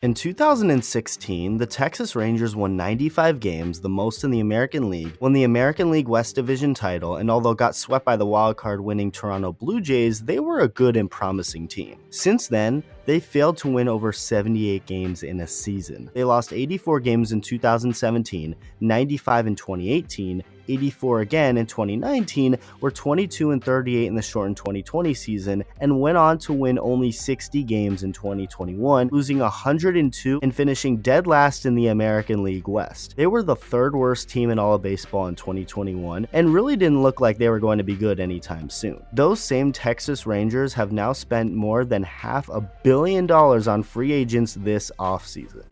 In 2016, the Texas Rangers won 95 games, the most in the American League, won the American League West Division title, and although got swept by the wildcard winning Toronto Blue Jays, they were a good and promising team. Since then, they failed to win over 78 games in a season. They lost 84 games in 2017, 95 in 2018, 84 again in 2019, were 22-38 in the shortened 2020 season, and went on to win only 60 games in 2021, losing 102 and finishing dead last in the American League West. They were the third worst team in all of baseball in 2021, and really didn't look like they were going to be good anytime soon. Those same Texas Rangers have now spent more than $500 million on free agents this offseason.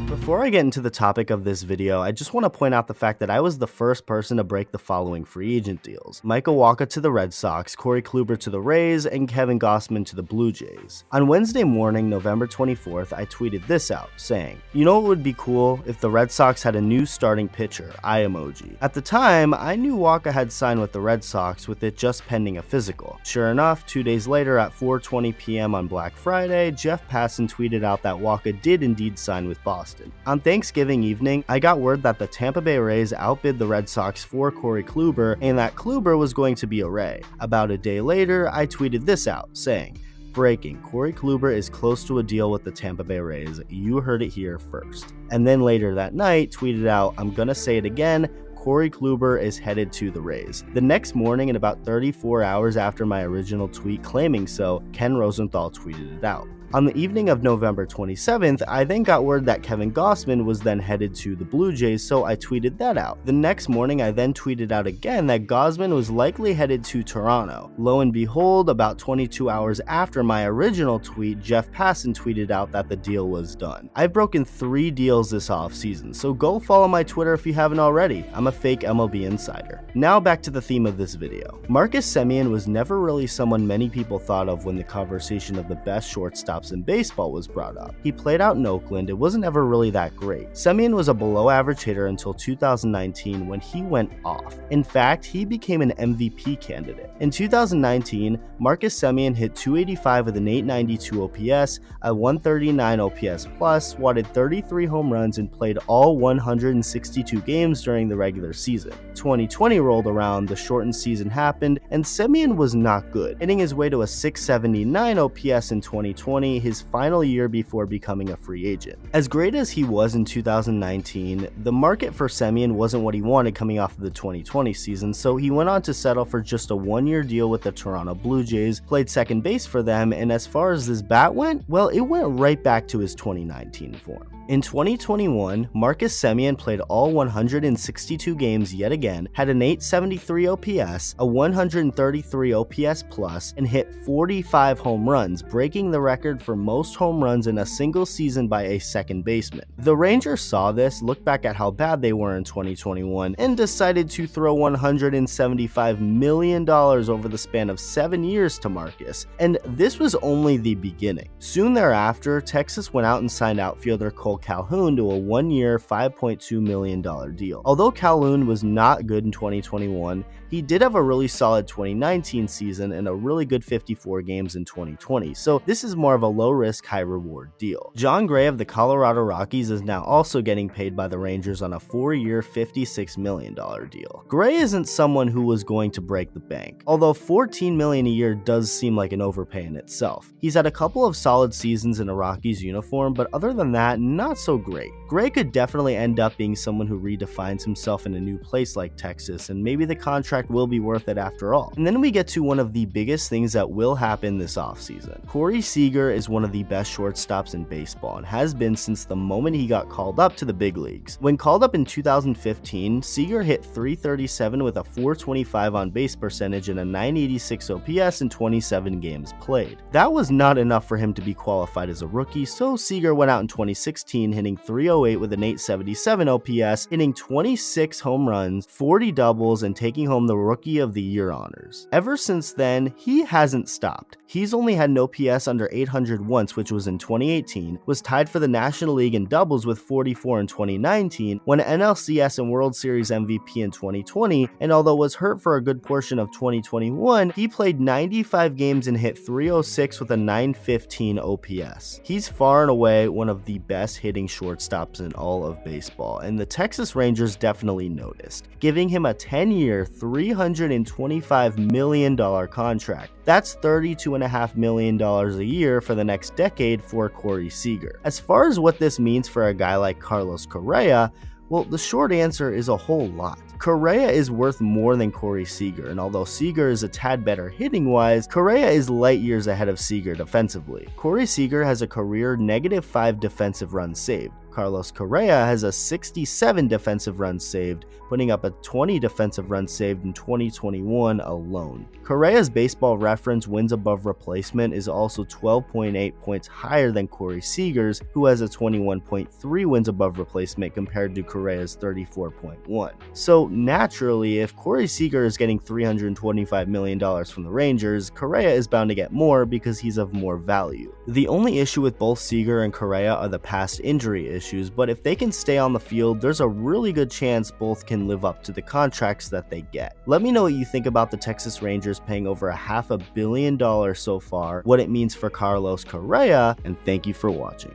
Before I get into the topic of this video, I just want to point out the fact that I was the first person to break the following free agent deals: Michael Wacha to the Red Sox, Corey Kluber to the Rays, and Kevin Gausman to the Blue Jays. On Wednesday morning, November 24th, I tweeted this out, saying, "You know what would be cool? If the Red Sox had a new starting pitcher, eye emoji." At the time, I knew Wacha had signed with the Red Sox, with it just pending a physical. Sure enough, 2 days later at 4:20 p.m. on Black Friday, Jeff Passan tweeted out that Wacha did indeed sign with Boston. On Thanksgiving evening, I got word that the Tampa Bay Rays outbid the Red Sox for Corey Kluber, and that Kluber was going to be a Ray. About a day later, I tweeted this out, saying, "Breaking, Corey Kluber is close to a deal with the Tampa Bay Rays. You heard it here first." And then later that night, tweeted out, "I'm gonna say it again, Corey Kluber is headed to the Rays." The next morning, and about 34 hours after my original tweet claiming so, Ken Rosenthal tweeted it out. On the evening of November 27th, I then got word that Kevin Gausman was then headed to the Blue Jays, so I tweeted that out. The next morning, I then tweeted out again that Gausman was likely headed to Toronto. Lo and behold, about 22 hours after my original tweet, Jeff Passan tweeted out that the deal was done. I've broken 3 deals this offseason, so go follow my Twitter if you haven't already. I'm a fake MLB insider. Now back to the theme of this video. Marcus Semien was never really someone many people thought of when the conversation of the best shortstops in baseball was brought up. He played out in Oakland, it wasn't ever really that great. Semien was a below average hitter until 2019 when he went off. In fact, he became an MVP candidate. In 2019, Marcus Semien hit .285 with an .892 OPS, a .139 OPS plus, swatted 33 home runs, and played all 162 games during the regular season. 2020 rolled around, the shortened season happened, and Semien was not good, hitting his way to a .679 OPS in 2020, his final year before becoming a free agent. As great as he was in 2019, the market for Semien wasn't what he wanted coming off of the 2020 season, so he went on to settle for just a 1-year deal with the Toronto Blue Jays, played second base for them, and as far as his bat went, well, it went right back to his 2019 form. In 2021, Marcus Semien played all 162 games yet again, had an .873 OPS, a 133 OPS plus, and hit 45 home runs, breaking the record for most home runs in a single season by a second baseman. The Rangers saw this, looked back at how bad they were in 2021, and decided to throw $175 million over the span of 7 years to Marcus, and this was only the beginning. Soon thereafter, Texas went out and signed outfielder Cole Calhoun to a 1-year, $5.2 million deal. Although Calhoun was not good in 2021, he did have a really solid 2019 season and a really good 54 games in 2020, so this is more of a low-risk, high-reward deal. Jon Gray of the Colorado Rockies is now also getting paid by the Rangers on a 4-year, $56 million deal. Gray isn't someone who was going to break the bank, although $14 million a year does seem like an overpay in itself. He's had a couple of solid seasons in a Rockies uniform, but other than that, not so great. Gray could definitely end up being someone who redefines himself in a new place like Texas, and maybe the contract will be worth it after all. And then we get to one of the biggest things that will happen this offseason. Corey Seager is one of the best shortstops in baseball and has been since the moment he got called up to the big leagues. When called up in 2015, Seager hit .337 with a .425 on base percentage and a .986 OPS in 27 games played. That was not enough for him to be qualified as a rookie, so Seager went out in 2016 hitting .308 with an .877 OPS, hitting 26 home runs, 40 doubles, and taking home the Rookie of the Year honors. Ever since then, he hasn't stopped. He's only had an OPS under 300 once, which was in 2018, was tied for the National League in doubles with 44 in 2019, won NLCS and World Series MVP in 2020, and although was hurt for a good portion of 2021, he played 95 games and hit .306 with a .915 OPS. He's far and away one of the best hitting shortstops in all of baseball, and the Texas Rangers definitely noticed, giving him a 10-year, $325 million contract. That's $32.5 million a year for the next decade for Corey Seager. As far as what this means for a guy like Carlos Correa, well, the short answer is a whole lot. Correa is worth more than Corey Seager, and although Seager is a tad better hitting-wise, Correa is light years ahead of Seager defensively. Corey Seager has a career -5 defensive runs saved. Carlos Correa has a 67 defensive runs saved, putting up a 20 defensive runs saved in 2021 alone. Correa's Baseball Reference wins above replacement is also 12.8 points higher than Corey Seager's, who has a 21.3 wins above replacement compared to Correa's 34.1. So naturally, if Corey Seager is getting $325 million from the Rangers, Correa is bound to get more because he's of more value. The only issue with both Seager and Correa are the past injury issues, but if they can stay on the field, there's a really good chance both can live up to the contracts that they get. Let me know what you think about the Texas Rangers paying over $500 million so far, what it means for Carlos Correa, and thank you for watching.